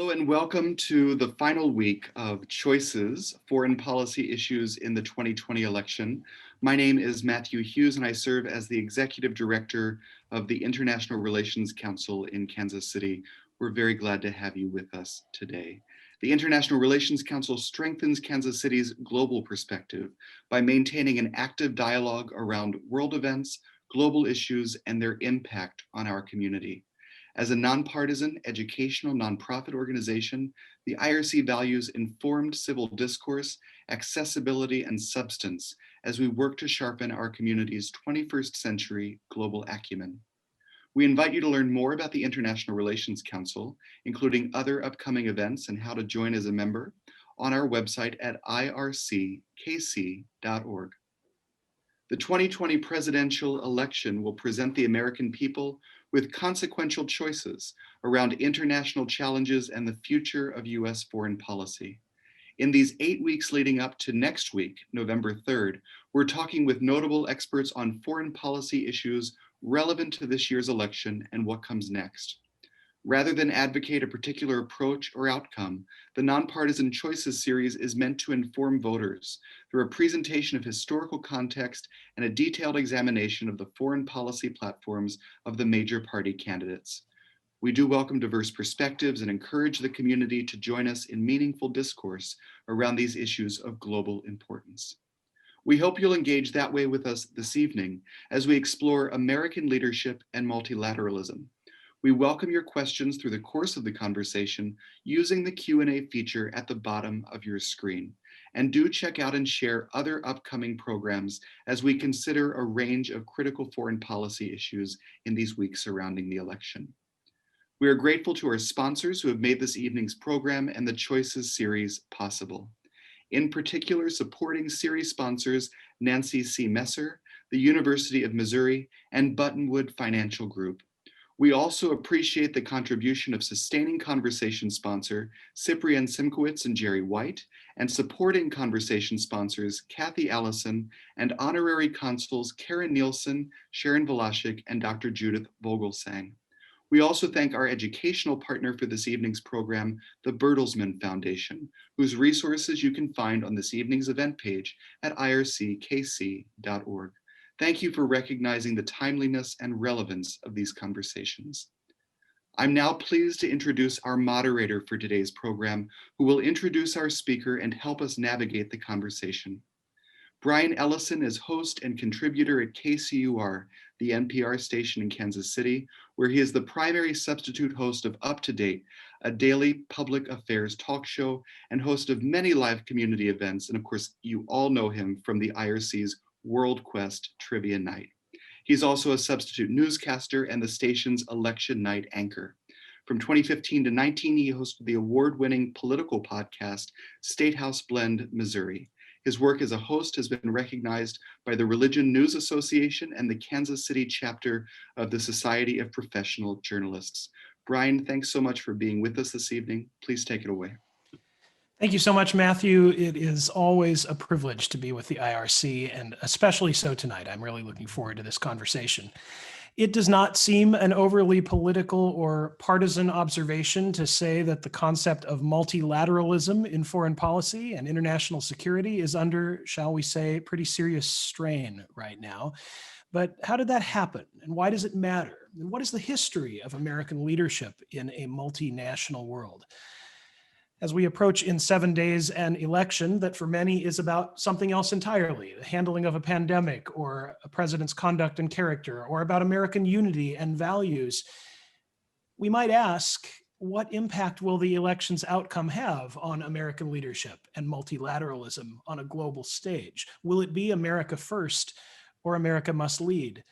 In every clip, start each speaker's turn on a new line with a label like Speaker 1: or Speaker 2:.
Speaker 1: Hello and welcome to the final week of Choices, Foreign Policy Issues in the 2020 election. My name is Matthew Hughes and I serve as the Executive Director of the International Relations Council in Kansas City. We're very glad to have you with us today. The International Relations Council strengthens Kansas City's global perspective by maintaining an active dialogue around world events, global issues, and their impact on our community. As a nonpartisan educational nonprofit organization, the IRC values informed civil discourse, accessibility, and substance as we work to sharpen our community's 21st century global acumen. We invite you to learn more about the International Relations Council, including other upcoming events and how to join as a member, on our website at irckc.org. The 2020 presidential election will present the American people with consequential choices around international challenges and the future of US foreign policy. In these 8 weeks leading up to next week, November 3rd, we're talking with notable experts on foreign policy issues relevant to this year's election and what comes next. Rather than advocate a particular approach or outcome, the Nonpartisan Choices series is meant to inform voters through a presentation of historical context and a detailed examination of the foreign policy platforms of the major party candidates. We do welcome diverse perspectives and encourage the community to join us in meaningful discourse around these issues of global importance. We hope you'll engage that way with us this evening as we explore American leadership and multilateralism. We welcome your questions through the course of the conversation using the Q&A feature at the bottom of your screen. And do check out and share other upcoming programs as we consider a range of critical foreign policy issues in these weeks surrounding the election. We are grateful to our sponsors who have made this evening's program and the Choices series possible. In particular, supporting series sponsors Nancy C. Messer, the University of Missouri, and Buttonwood Financial Group. We also appreciate the contribution of sustaining conversation sponsor Cyprian Simkowitz and Jerry White, and supporting conversation sponsors Kathy Ellison and honorary consuls Karen Nielsen, Sharon Velashik, and Dr. Judith Vogelsang. We also thank our educational partner for this evening's program, the Bertelsmann Foundation, whose resources you can find on this evening's event page at irckc.org. Thank you for recognizing the timeliness and relevance of these conversations. I'm now pleased to introduce our moderator for today's program, who will introduce our speaker and help us navigate the conversation. Brian Ellison is host and contributor at KCUR, the NPR station in Kansas City, where he is the primary substitute host of Up to Date, a daily public affairs talk show and host of many live community events. And of course, you all know him from the IRC's World Quest Trivia Night. He's also a substitute newscaster and the station's election night anchor. From 2015 to 19, he hosted the award-winning political podcast, State House Blend, Missouri. His work as a host has been recognized by the Religion News Association and the Kansas City chapter of the Society of Professional Journalists. Brian, thanks so much for being with us this evening. Please take it away.
Speaker 2: Thank you so much, Matthew. It is always a privilege to be with the IRC, and especially so tonight. I'm really looking forward to this conversation. It does not seem an overly political or partisan observation to say that the concept of multilateralism in foreign policy and international security is under, shall we say, pretty serious strain right now. But how did that happen? And why does it matter? And what is the history of American leadership in a multinational world? As we approach in 7 days an election that for many is about something else entirely, the handling of a pandemic or a president's conduct and character, or about American unity and values, we might ask, what impact will the election's outcome have on American leadership and multilateralism on a global stage? Will it be America first or America must lead?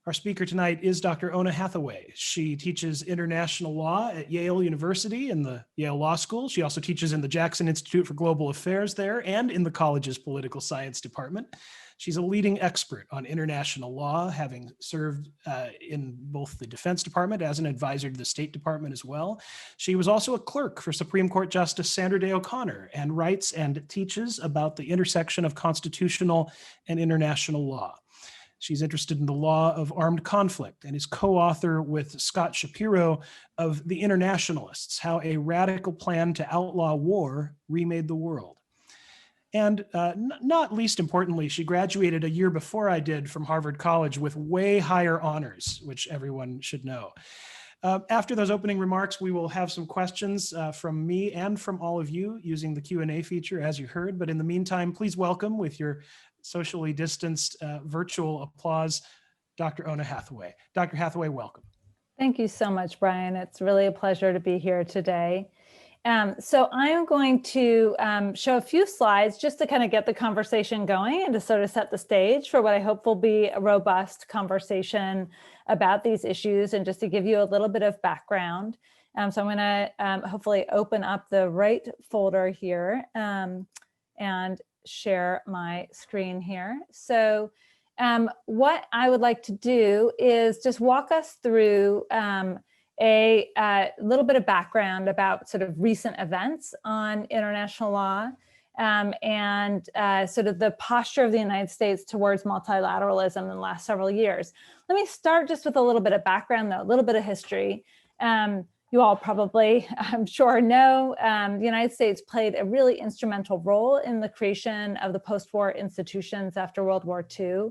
Speaker 2: Our speaker tonight is Dr. Oona Hathaway. She teaches international law at Yale University in the Yale Law School. She also teaches in the Jackson Institute for Global Affairs there and in the college's political science department. She's a leading expert on international law, having served in both the Defense Department as an advisor to the State Department as well. She was also a clerk for Supreme Court Justice Sandra Day O'Connor and writes and teaches about the intersection of constitutional and international law. She's interested in the law of armed conflict and is co-author with Scott Shapiro of The Internationalists: How a Radical Plan to Outlaw War Remade the World. And not least importantly, she graduated a year before I did from Harvard College with way higher honors, which everyone should know. After those opening remarks, we will have some questions from me and from all of you using the Q&A feature, as you heard. But in the meantime, please welcome, with your socially distanced virtual applause, Dr. Oona Hathaway. Dr. Hathaway, welcome.
Speaker 3: Thank you so much, Brian. It's really a pleasure to be here today. So I'm going to show a few slides just to kind of get the conversation going and to sort of set the stage for what I hope will be a robust conversation about these issues, and just to give you a little bit of background. So I'm going to hopefully open up the right folder here and share my screen here. So what I would like to do is just walk us through a little bit of background about sort of recent events on international law and sort of the posture of the United States towards multilateralism in the last several years. Let me start just with a little bit of background, though, a little bit of history. You all probably, I'm sure, know the United States played a really instrumental role in the creation of the post-war institutions after World War II.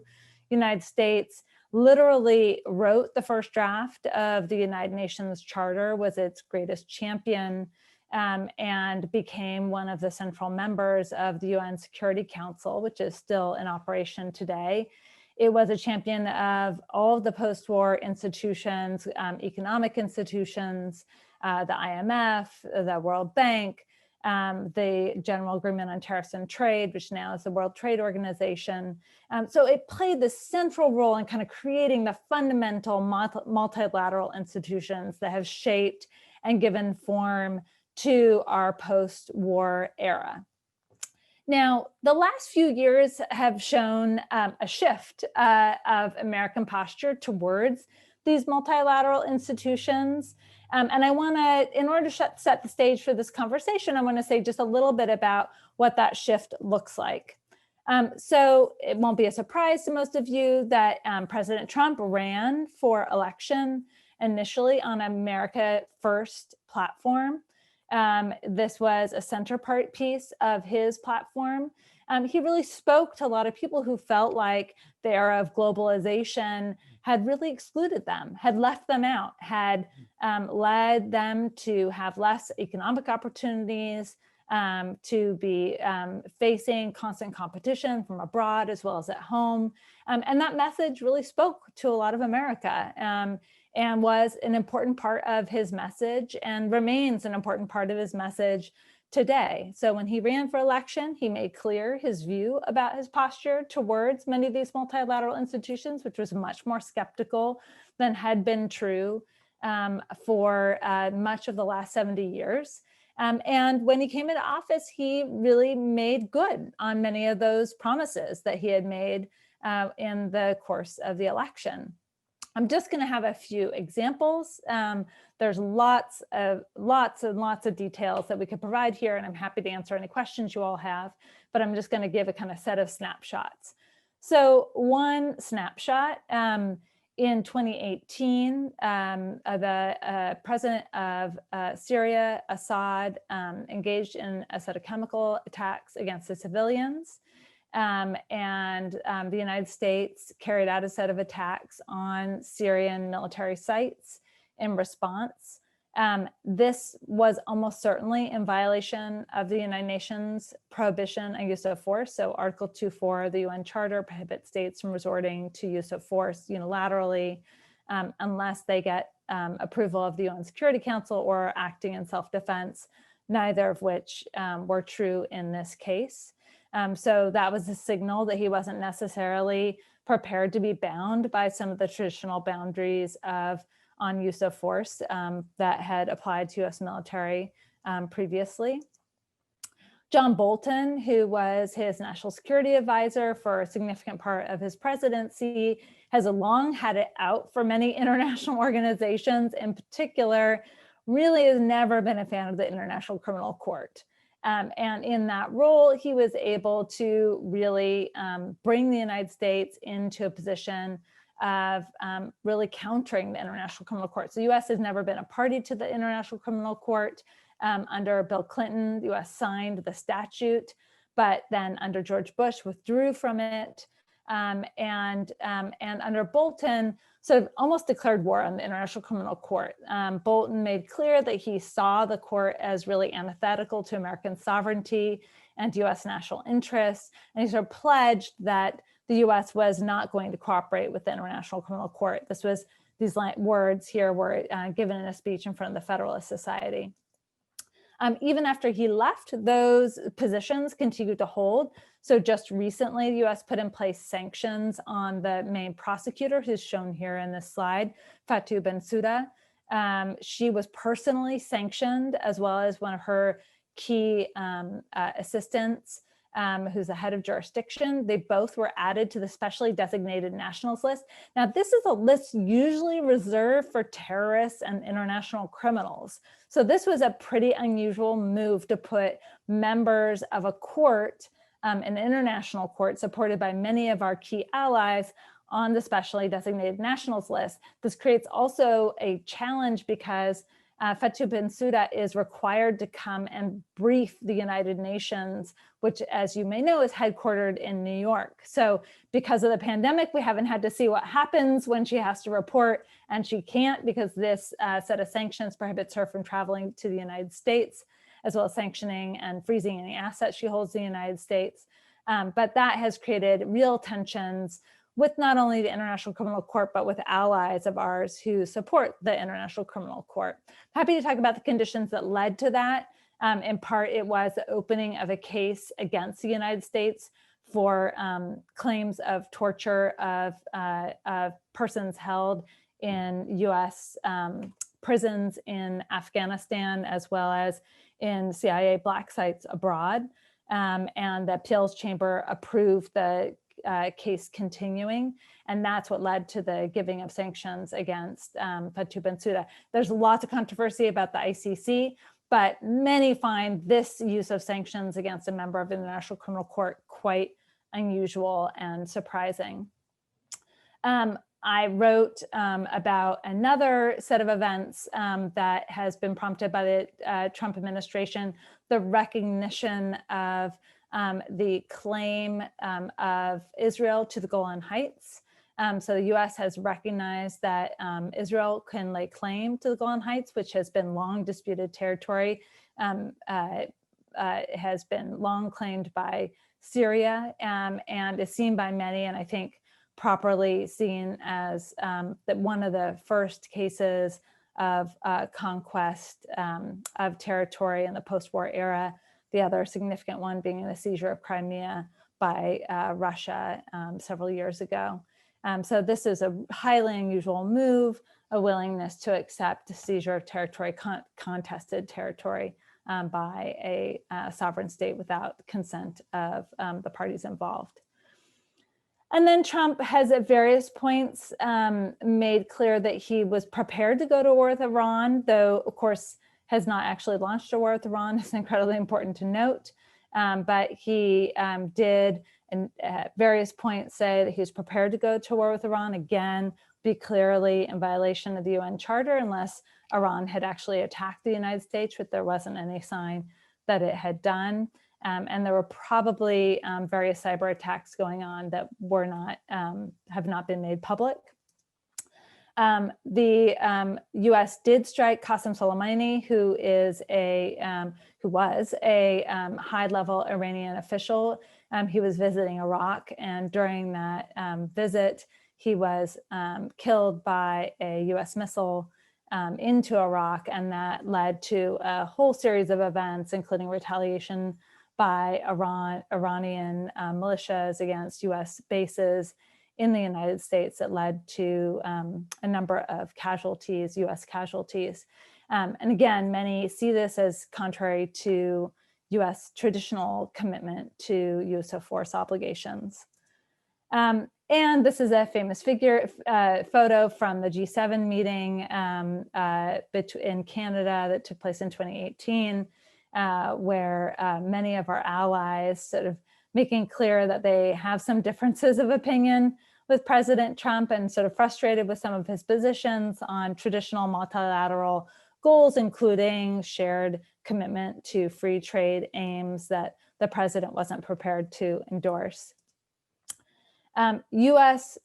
Speaker 3: United States literally wrote the first draft of the United Nations Charter, was its greatest champion, and became one of the central members of the UN Security Council, which is still in operation today. It was a champion of all of the post-war institutions, economic institutions, the IMF, the World Bank, the General Agreement on Tariffs and Trade, which now is the World Trade Organization. So it played this central role in kind of creating the fundamental multilateral institutions that have shaped and given form to our post-war era. Now, the last few years have shown a shift of American posture towards these multilateral institutions. And I want to, in order to set the stage for this conversation, I want to say just a little bit about what that shift looks like. So it won't be a surprise to most of you that President Trump ran for election initially on America First platform. This was a center part piece of his platform. He really spoke to a lot of people who felt like the era of globalization had really excluded them, had left them out, had led them to have less economic opportunities, to be facing constant competition from abroad as well as at home. And that message really spoke to a lot of America. And was an important part of his message and remains an important part of his message today. So when he ran for election, he made clear his view about his posture towards many of these multilateral institutions, which was much more skeptical than had been true for much of the last 70 years. And when he came into office, he really made good on many of those promises that he had made in the course of the election. I'm just going to have a few examples. There's lots and lots of details that we could provide here, and I'm happy to answer any questions you all have, but I'm just going to give a kind of set of snapshots. So one snapshot, in 2018, the president of Syria, Assad, engaged in a set of chemical attacks against the civilians. And the United States carried out a set of attacks on Syrian military sites in response. This was almost certainly in violation of the United Nations prohibition on use of force. So Article 2.4 of the UN Charter prohibits states from resorting to use of force unilaterally unless they get approval of the UN Security Council or acting in self-defense, neither of which were true in this case. So that was a signal that he wasn't necessarily prepared to be bound by some of the traditional boundaries on use of force that had applied to US military previously. John Bolton, who was his national security advisor for a significant part of his presidency, has long had it out for many international organizations. In particular, really has never been a fan of the International Criminal Court. And in that role, he was able to really bring the United States into a position of really countering the International Criminal Court. So the US has never been a party to the International Criminal Court. Under Bill Clinton, the US signed the statute, but then under George Bush withdrew from it. And under Bolton, sort of almost declared war on the International Criminal Court. Bolton made clear that he saw the court as really antithetical to American sovereignty and US national interests. And he sort of pledged that the US was not going to cooperate with the International Criminal Court. These words here were given in a speech in front of the Federalist Society. Even after he left, those positions continued to hold. So just recently, the US put in place sanctions on the main prosecutor, who's shown here in this slide, Fatou Bensouda. She was personally sanctioned, as well as one of her key assistants, who's the head of jurisdiction. They both were added to the specially designated nationals list. Now, this is a list usually reserved for terrorists and international criminals. So this was a pretty unusual move to put members of a court, an international court supported by many of our key allies, on the specially designated nationals list. This creates also a challenge because Fatou Bensouda is required to come and brief the United Nations, which, as you may know, is headquartered in New York. So because of the pandemic, we haven't had to see what happens when she has to report, and she can't because this set of sanctions prohibits her from traveling to the United States, as well as sanctioning and freezing any assets she holds in the United States. But that has created real tensions with not only the International Criminal Court, but with allies of ours who support the International Criminal Court. Happy to talk about the conditions that led to that. In part, it was the opening of a case against the United States for claims of torture of persons held in US prisons in Afghanistan, as well as in CIA black sites abroad. And the appeals chamber approved the case continuing, and that's what led to the giving of sanctions against Fatou Bensouda. There's lots of controversy about the ICC, but many find this use of sanctions against a member of the International Criminal Court quite unusual and surprising. I wrote about another set of events that has been prompted by the Trump administration, the recognition of the claim of Israel to the Golan Heights. So the US has recognized that Israel can lay claim to the Golan Heights, which has been long disputed territory, has been long claimed by Syria, and is seen by many, and I think properly seen as that one of the first cases of conquest of territory in the post-war era. The other significant one being the seizure of Crimea by Russia several years ago. So this is a highly unusual move, a willingness to accept the seizure of territory, contested territory by a sovereign state without consent of the parties involved. And then Trump has at various points made clear that he was prepared to go to war with Iran, though of course has not actually launched a war with Iran. It's incredibly important to note. But he did at various points say that he was prepared to go to war with Iran, again, be clearly in violation of the UN Charter unless Iran had actually attacked the United States, but there wasn't any sign that it had done. And there were probably various cyber attacks going on that were not, have not been made public. The U.S. did strike Qasem Soleimani, who was a high-level Iranian official. He was visiting Iraq, and during that visit, he was killed by a U.S. missile into Iraq, and that led to a whole series of events, including retaliation by Iranian militias against U.S. bases in the United States that led to a number of casualties, US casualties. And again, many see this as contrary to US traditional commitment to use of force obligations. And this is a famous photo from the G7 meeting in Canada that took place in 2018. where many of our allies sort of making clear that they have some differences of opinion with President Trump and sort of frustrated with some of his positions on traditional multilateral goals, including shared commitment to free trade aims that the president wasn't prepared to endorse. US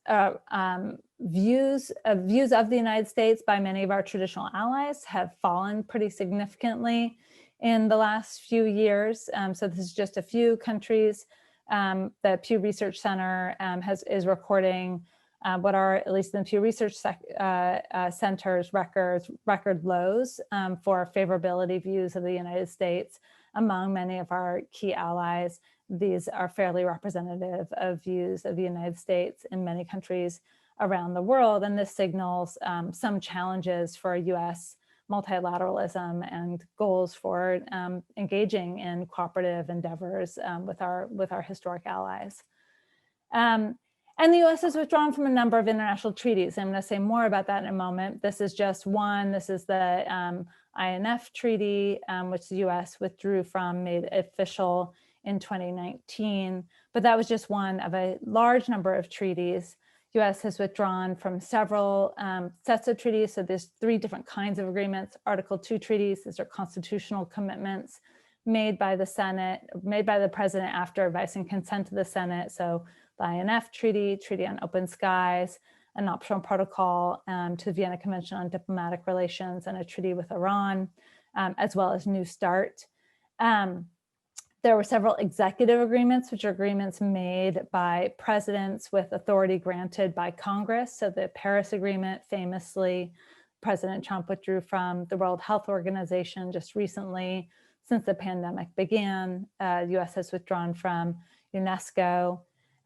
Speaker 3: views of the United States by many of our traditional allies have fallen pretty significantly in the last few years. So this is just a few countries. The Pew Research Center is recording what are, at least in the Pew Research Center's record lows for favorability views of the United States among many of our key allies. These are fairly representative of views of the United States in many countries around the world, and this signals some challenges for US multilateralism and goals for engaging in cooperative endeavors with our historic allies. And the US has withdrawn from a number of international treaties. I'm going to say more about that in a moment. This is just one. This is the INF treaty, which the US withdrew from, made official in 2019. But that was just one of a large number of treaties. US has withdrawn from several sets of treaties. So there's 3 different kinds of agreements. Article 2 treaties, these are constitutional commitments made by the Senate, made by the president after advice and consent to the Senate. So the INF treaty, Treaty on Open Skies, an optional protocol to the Vienna Convention on Diplomatic Relations, and a treaty with Iran, as well as New START. There were several executive agreements, which are agreements made by presidents with authority granted by Congress. So the Paris Agreement, famously, President Trump withdrew from. The World Health Organization just recently, since the pandemic began. US has withdrawn from UNESCO.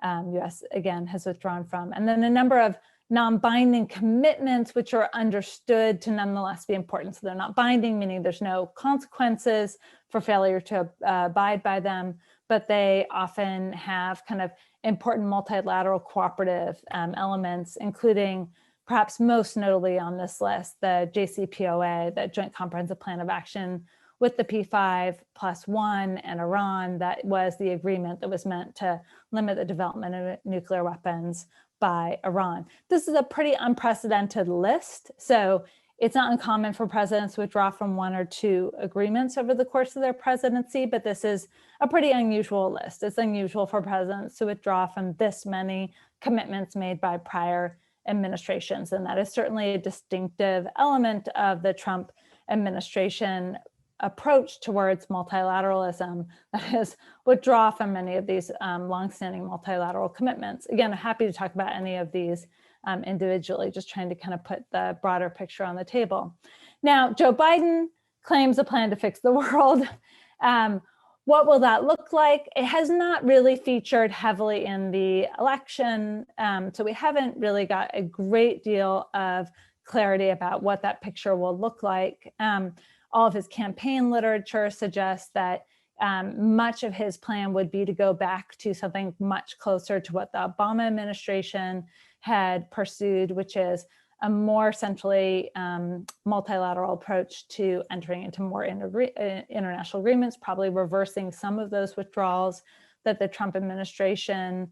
Speaker 3: US, again, has withdrawn from. And then a number of non-binding commitments, which are understood to nonetheless be important. So they're not binding, meaning there's no consequences for failure to abide by them, but they often have kind of important multilateral cooperative elements, including perhaps most notably on this list, the JCPOA, the Joint Comprehensive Plan of Action with the P5+1 and Iran. That was the agreement that was meant to limit the development of nuclear weapons by Iran. This is a pretty unprecedented list. So it's not uncommon for presidents to withdraw from 1 or 2 agreements over the course of their presidency, but this is a pretty unusual list. It's unusual for presidents to withdraw from this many commitments made by prior administrations. And that is certainly a distinctive element of the Trump administration approach towards multilateralism, that is, withdraw from many of these longstanding multilateral commitments. Again, I'm happy to talk about any of these individually, just trying to kind of put the broader picture on the table. Now, Joe Biden claims a plan to fix the world. What will that look like? It has not really featured heavily in the election, so we haven't really got a great deal of clarity about what that picture will look like. All of his campaign literature suggests that much of his plan would be to go back to something much closer to what the Obama administration had pursued, which is a more centrally multilateral approach to entering into more international agreements, probably reversing some of those withdrawals that the Trump administration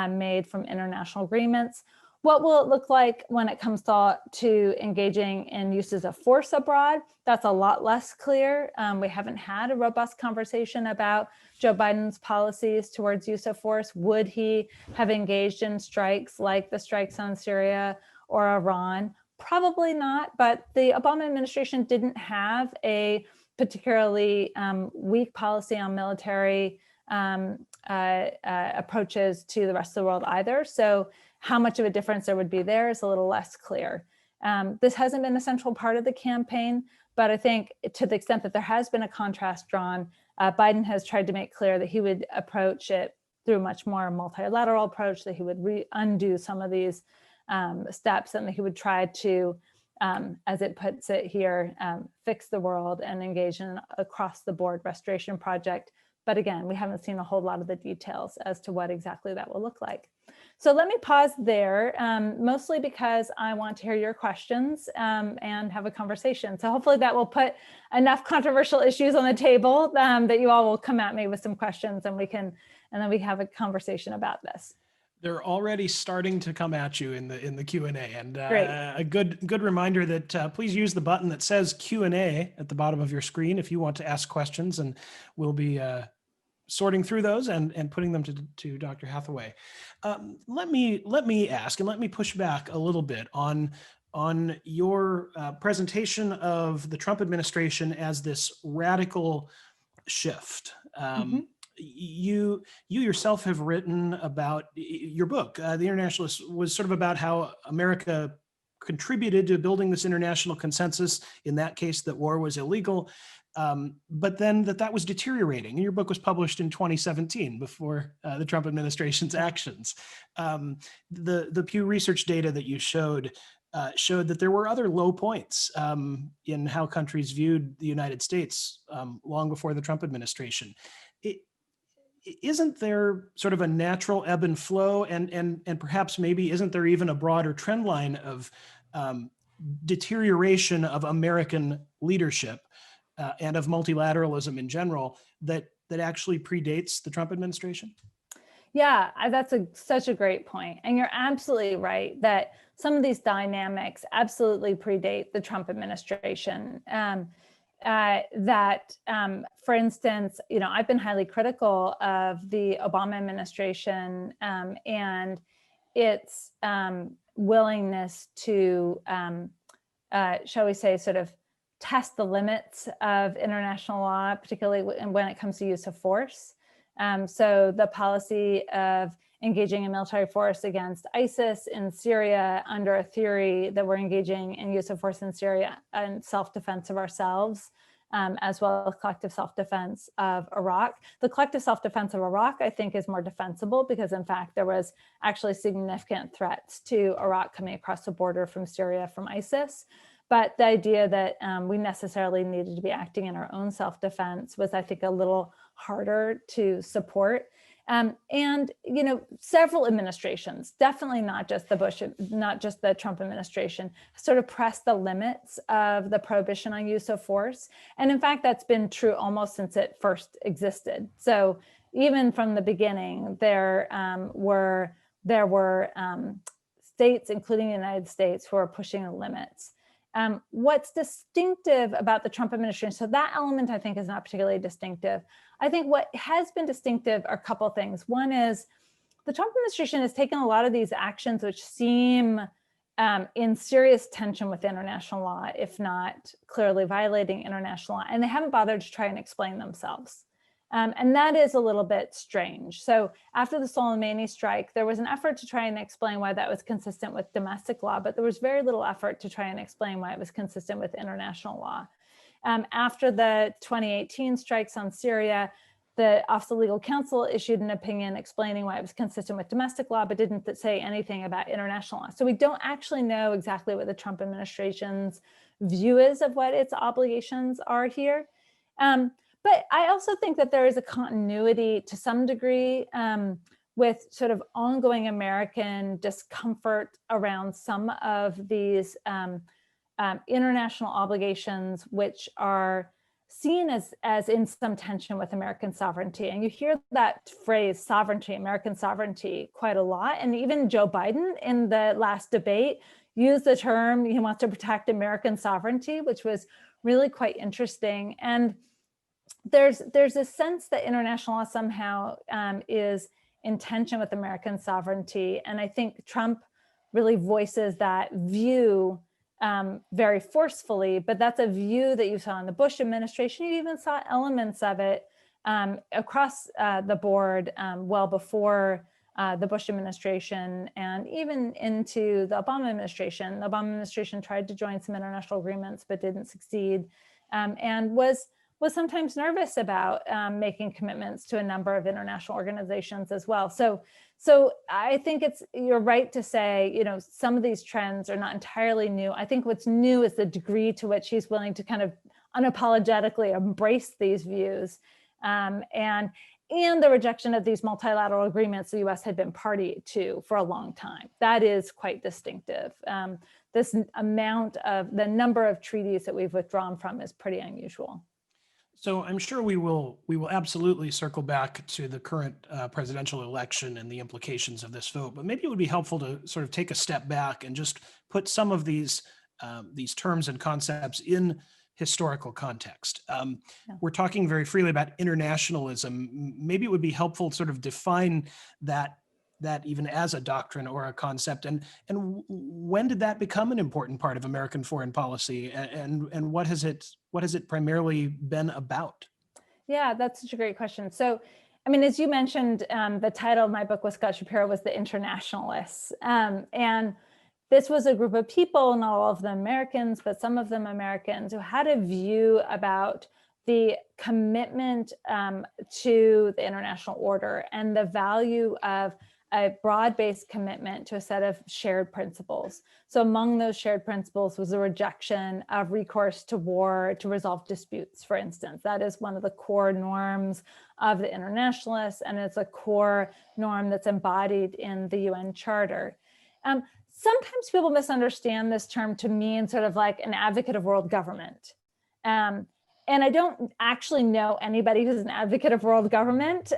Speaker 3: made from international agreements. What will it look like when it comes to engaging in uses of force abroad? That's a lot less clear. We haven't had a robust conversation about Joe Biden's policies towards use of force. Would he have engaged in strikes like the strikes on Syria or Iran? Probably not, but the Obama administration didn't have a particularly weak policy on military approaches to the rest of the world either. So how much of a difference there would be there is a little less clear. This hasn't been a central part of the campaign, but I think to the extent that there has been a contrast drawn, Biden has tried to make clear that he would approach it through a much more multilateral approach, that he would undo some of these steps, and that he would try to, as it puts it here, fix the world and engage in an across-the-board restoration project But again, we haven't seen a whole lot of the details as to what exactly that will look like. So let me pause there, mostly because I want to hear your questions and have a conversation. So hopefully that will put enough controversial issues on the table that you all will come at me with some questions, and then we have a conversation about this.
Speaker 2: They're already starting to come at you in the Q&A, and
Speaker 3: Great.
Speaker 2: a good reminder that please use the button that says Q&A at the bottom of your screen if you want to ask questions, and we'll be sorting through those and putting them to Dr. Hathaway. Let me ask, and let me push back a little bit on your presentation of the Trump administration as this radical shift. You yourself have written about, your book, The Internationalists, was sort of about how America contributed to building this international consensus, in that case that war was illegal, but then that was deteriorating. And your book was published in 2017, before the Trump administration's actions. The Pew Research data that you showed that there were other low points in how countries viewed the United States long before the Trump administration. Isn't there sort of a natural ebb and flow, and perhaps maybe isn't there even a broader trend line of deterioration of American leadership and of multilateralism in general that actually predates the Trump administration?
Speaker 3: Yeah, that's such a great point. And you're absolutely right that some of these dynamics absolutely predate the Trump administration. For instance, I've been highly critical of the Obama administration and its willingness to, shall we say, sort of test the limits of international law, particularly when it comes to use of force. So the policy of engaging in military force against ISIS in Syria under a theory that we're engaging in use of force in Syria and self-defense of ourselves, as well as collective self-defense of Iraq. The collective self-defense of Iraq, I think, is more defensible because, in fact, there was actually significant threats to Iraq coming across the border from Syria from ISIS. But the idea that we necessarily needed to be acting in our own self-defense was, I think, a little harder to support. And several administrations, definitely not just the Trump administration, sort of pressed the limits of the prohibition on use of force. And in fact, that's been true almost since it first existed. So even from the beginning, there were states, including the United States, who are pushing the limits. What's distinctive about the Trump administration, so that element I think is not particularly distinctive. I think what has been distinctive are a couple of things. One is the Trump administration has taken a lot of these actions which seem in serious tension with international law, if not clearly violating international law, and they haven't bothered to try and explain themselves. And that is a little bit strange. So after the Soleimani strike, there was an effort to try and explain why that was consistent with domestic law, but there was very little effort to try and explain why it was consistent with international law. After the 2018 strikes on Syria, the Office of Legal Counsel issued an opinion explaining why it was consistent with domestic law, but didn't say anything about international law. So we don't actually know exactly what the Trump administration's view is of what its obligations are here. But I also think that there is a continuity to some degree with sort of ongoing American discomfort around some of these international obligations, which are seen as in some tension with American sovereignty. And you hear that phrase, sovereignty, American sovereignty, quite a lot. And even Joe Biden in the last debate used the term, he wants to protect American sovereignty, which was really quite interesting. And there's a sense that international law somehow is in tension with American sovereignty. And I think Trump really voices that view very forcefully, but that's a view that you saw in the Bush administration. You even saw elements of it across the board well before the Bush administration and even into the Obama administration. The Obama administration tried to join some international agreements, but didn't succeed, and was sometimes nervous about making commitments to a number of international organizations as well. So I think you're right to say, some of these trends are not entirely new. I think what's new is the degree to which he's willing to kind of unapologetically embrace these views. and the rejection of these multilateral agreements the US had been party to for a long time. That is quite distinctive. This amount of the number of treaties that we've withdrawn from is pretty unusual.
Speaker 2: So I'm sure we will absolutely circle back to the current presidential election and the implications of this vote, but maybe it would be helpful to sort of take a step back and just put some of these terms and concepts in historical context. We're talking very freely about internationalism. Maybe it would be helpful to sort of define that even as a doctrine or a concept, and when did that become an important part of American foreign policy, and what has it primarily been about?
Speaker 3: Yeah, that's such a great question. So, I mean, as you mentioned, the title of my book with Scott Shapiro was The Internationalists, and this was a group of people, not all of them Americans, but some of them Americans, who had a view about the commitment to the international order and the value of a broad-based commitment to a set of shared principles. So among those shared principles was the rejection of recourse to war to resolve disputes, for instance. That is one of the core norms of the Internationalists, and it's a core norm that's embodied in the UN Charter. Sometimes people misunderstand this term to mean sort of like an advocate of world government. And I don't actually know anybody who's an advocate of world government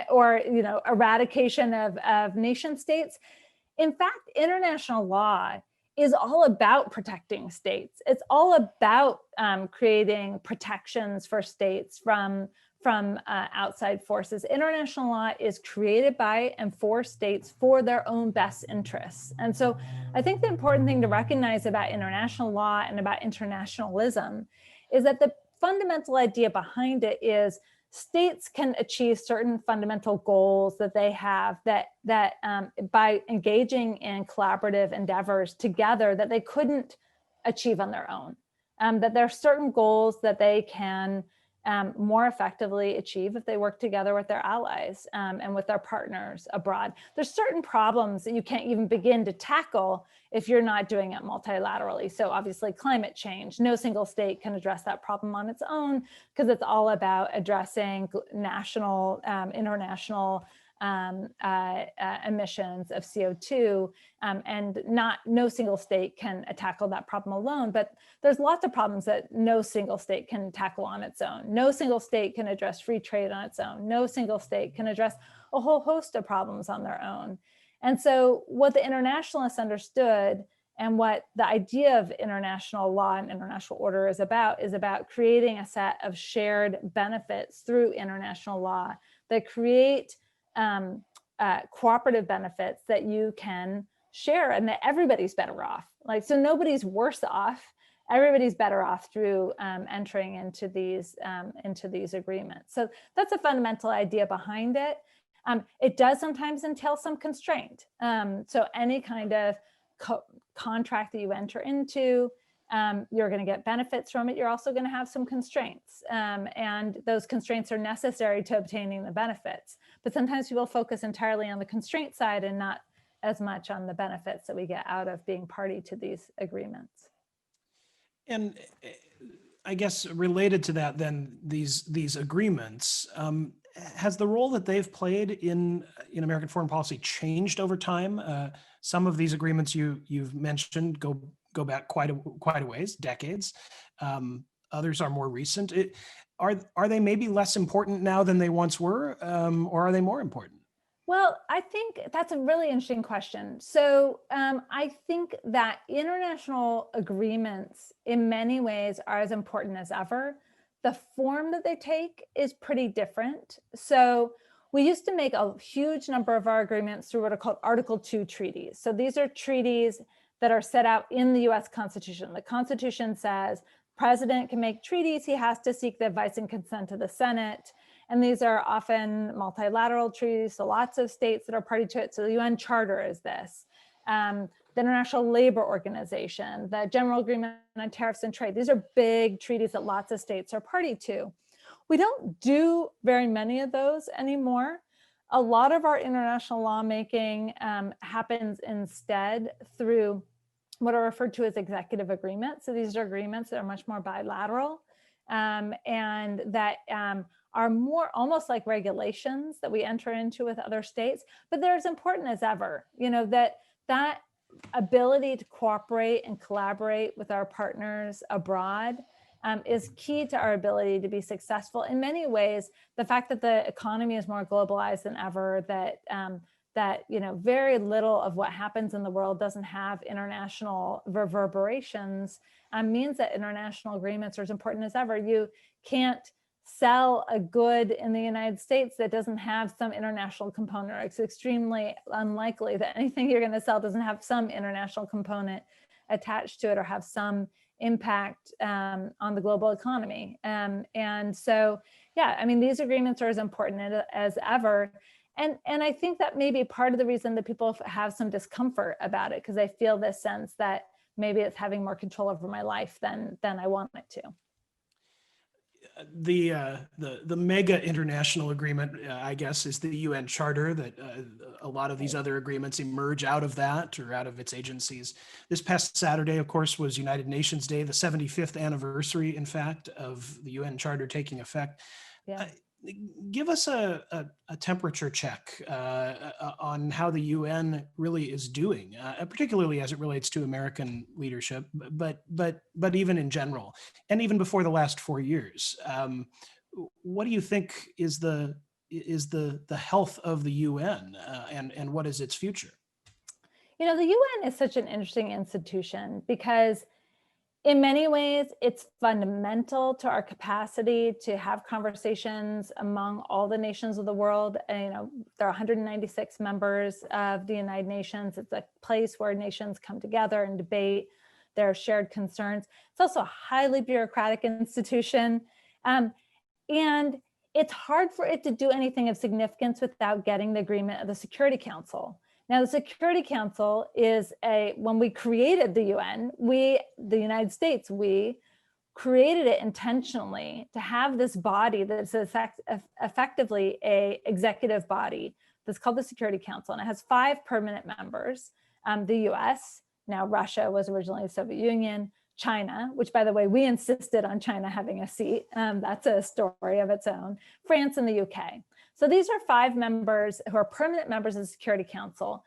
Speaker 3: or eradication of nation states. In fact, international law is all about protecting states. It's all about creating protections for states from outside forces. International law is created by and for states for their own best interests. And so I think the important thing to recognize about international law and about internationalism is that the fundamental idea behind it is states can achieve certain fundamental goals that they have that by engaging in collaborative endeavors together that they couldn't achieve on their own. That there are certain goals that they can more effectively achieve if they work together with their allies and with their partners abroad. There's certain problems that you can't even begin to tackle if you're not doing it multilaterally. So obviously climate change, no single state can address that problem on its own because it's all about addressing national, international emissions of CO2, and no single state can tackle that problem alone. But there's lots of problems that no single state can tackle on its own. No single state can address free trade on its own. No single state can address a whole host of problems on their own. And so what the internationalists understood and what the idea of international law and international order is about creating a set of shared benefits through international law that create cooperative benefits that you can share and that everybody's better off. So nobody's worse off. Everybody's better off through entering into these agreements. So that's a fundamental idea behind it. It does sometimes entail some constraint. So any kind of contract that you enter into, you're going to get benefits from it. You're also going to have some constraints, and those constraints are necessary to obtaining the benefits. But sometimes people focus entirely on the constraint side and not as much on the benefits that we get out of being party to these agreements.
Speaker 2: And I guess related to that, then these agreements, has the role that they've played in American foreign policy changed over time? Some of these agreements you've mentioned go back quite a ways, decades. Others are more recent. Are they maybe less important now than they once were, or are they more important?
Speaker 3: Well, I think that's a really interesting question. So I think that international agreements in many ways are as important as ever. The form that they take is pretty different. So we used to make a huge number of our agreements through what are called Article 2 treaties. So these are treaties that are set out in the US Constitution. The Constitution says president can make treaties. He has to seek the advice and consent of the Senate. And these are often multilateral treaties, so lots of states that are party to it. So the UN Charter is this. The International Labor Organization, the General Agreement on Tariffs and Trade. These are big treaties that lots of states are party to. We don't do very many of those anymore. A lot of our international lawmaking happens instead through what are referred to as executive agreements. So these are agreements that are much more bilateral and that are more almost like regulations that we enter into with other states, but they're as important as ever. That ability to cooperate and collaborate with our partners abroad is key to our ability to be successful. In many ways, the fact that the economy is more globalized than ever, that very little of what happens in the world doesn't have international reverberations, means that international agreements are as important as ever. You can't sell a good in the United States that doesn't have some international component. It's extremely unlikely that anything you're going to sell doesn't have some international component attached to it or have some impact on the global economy. And so, yeah, I mean, these agreements are as important as ever. And I think that may be part of the reason that people have some discomfort about it, because they feel this sense that maybe it's having more control over my life than I want it to.
Speaker 2: The mega international agreement, I guess, is the UN Charter, that a lot of these other agreements emerge out of that or out of its agencies. This past Saturday, of course, was United Nations Day, the 75th anniversary, in fact, of the UN Charter taking effect.
Speaker 3: Yeah.
Speaker 2: Give us a temperature check on how the UN really is doing, particularly as it relates to American leadership, but even in general, and even before the last 4 years. What do you think is the health of the UN, and what is its future?
Speaker 3: The UN is such an interesting institution because in many ways, it's fundamental to our capacity to have conversations among all the nations of the world. And, there are 196 members of the United Nations. It's a place where nations come together and debate their shared concerns. It's also a highly bureaucratic institution. And it's hard for it to do anything of significance without getting the agreement of the Security Council. Now, the Security Council is when we created the UN, the United States, we created it intentionally to have this body that's effectively an executive body that's called the Security Council. And it has 5 permanent members, the US, now Russia was originally the Soviet Union, China, which, by the way, we insisted on China having a seat. That's a story of its own, France and the UK. So these are 5 members who are permanent members of the Security Council.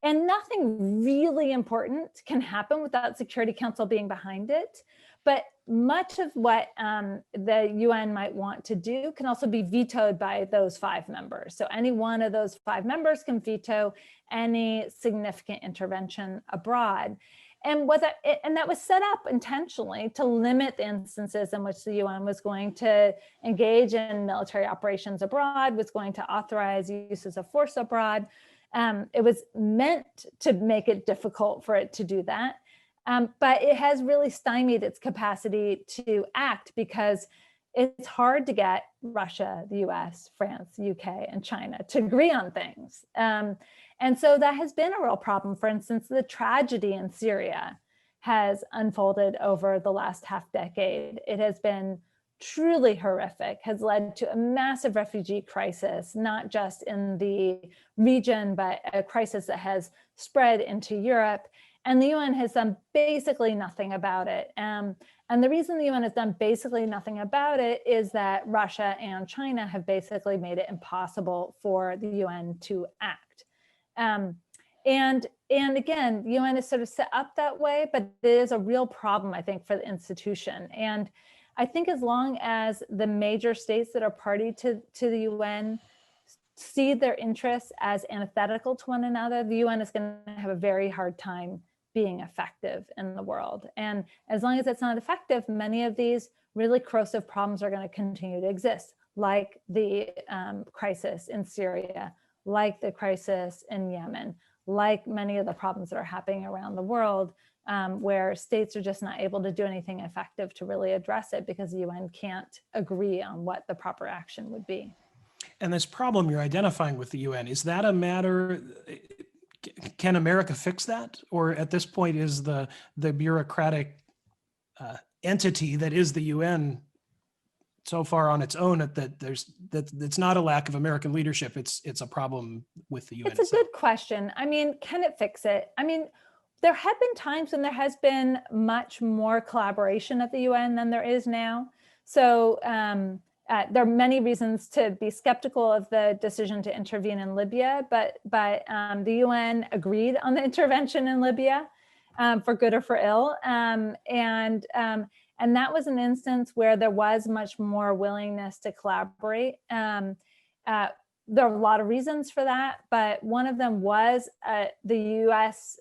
Speaker 3: And nothing really important can happen without Security Council being behind it. But much of what the UN might want to do can also be vetoed by those 5 members. So any one of those 5 members can veto any significant intervention abroad. And that was set up intentionally to limit the instances in which the UN was going to engage in military operations abroad, was going to authorize uses of force abroad. It was meant to make it difficult for it to do that. But it has really stymied its capacity to act because it's hard to get Russia, the US, France, UK, and China to agree on things. And so that has been a real problem. For instance, the tragedy in Syria has unfolded over the last half decade. It has been truly horrific, has led to a massive refugee crisis, not just in the region, but a crisis that has spread into Europe. And the UN has done basically nothing about it. And the reason the UN has done basically nothing about it is that Russia and China have basically made it impossible for the UN to act. And again, the UN is sort of set up that way, but it is a real problem, I think, for the institution. And I think as long as the major states that are party to the UN see their interests as antithetical to one another, the UN is going to have a very hard time being effective in the world. And as long as it's not effective, many of these really corrosive problems are going to continue to exist, like the crisis in Syria, like the crisis in Yemen, like many of the problems that are happening around the world, where states are just not able to do anything effective to really address it because the UN can't agree on what the proper action would be.
Speaker 2: And this problem you're identifying with the UN, is that a matter, can America fix that? Or at this point is the bureaucratic entity that is the UN so far on its own that it's not a lack of American leadership, it's a problem with the UN
Speaker 3: It's a good question. I mean, can it fix it? I mean, there have been times when there has been much more collaboration at the UN than there is now. So there are many reasons to be skeptical of the decision to intervene in Libya, but the UN agreed on the intervention in Libya for good or for ill. And that was an instance where there was much more willingness to collaborate. There are a lot of reasons for that, but one of them was the US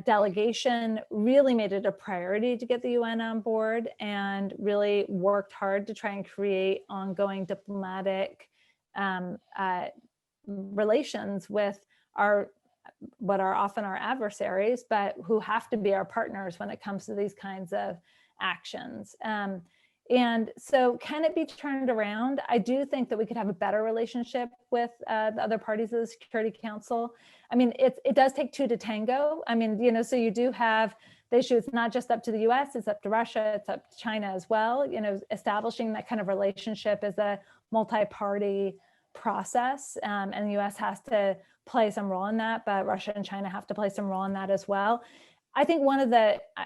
Speaker 3: delegation really made it a priority to get the UN on board and really worked hard to try and create ongoing diplomatic relations with what are often our adversaries, but who have to be our partners when it comes to these kinds of actions. And so can it be turned around? I do think that we could have a better relationship with the other parties of the Security Council. I mean, it does take two to tango. I mean, you know, so you do have the issue. It's not just up to the US, it's up to Russia, it's up to China as well. You know, establishing that kind of relationship is a multi-party process, and the US has to play some role in that, but Russia and China have to play some role in that as well. I think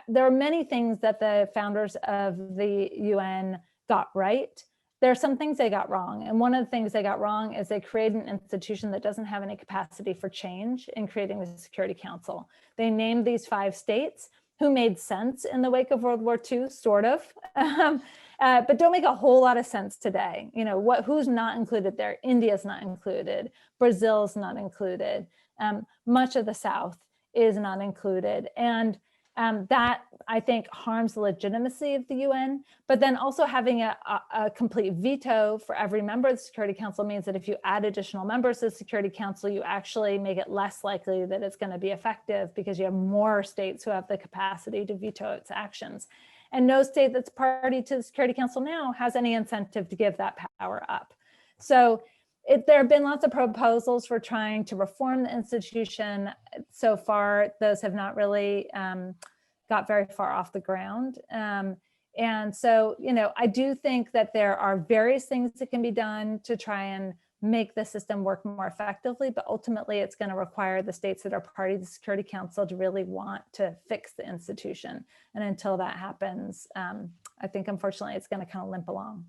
Speaker 3: there are many things that the founders of the UN got right. There are some things they got wrong. And one of the things they got wrong is they created an institution that doesn't have any capacity for change in creating the Security Council. They named these 5 states who made sense in the wake of World War II, sort of, but don't make a whole lot of sense today. You know, who's not included there? India's not included. Brazil's not included. Much of the South is not included. And that, I think, harms the legitimacy of the UN. But then also having a complete veto for every member of the Security Council means that if you add additional members to the Security Council, you actually make it less likely that it's going to be effective because you have more states who have the capacity to veto its actions. And no state that's party to the Security Council now has any incentive to give that power up. So there have been lots of proposals for trying to reform the institution. So far, those have not really got very far off the ground. And so, you know, I do think that there are various things that can be done to try and make the system work more effectively, but ultimately it's going to require the states that are party to the Security Council to really want to fix the institution. And until that happens, I think, unfortunately, it's going to kind of limp along.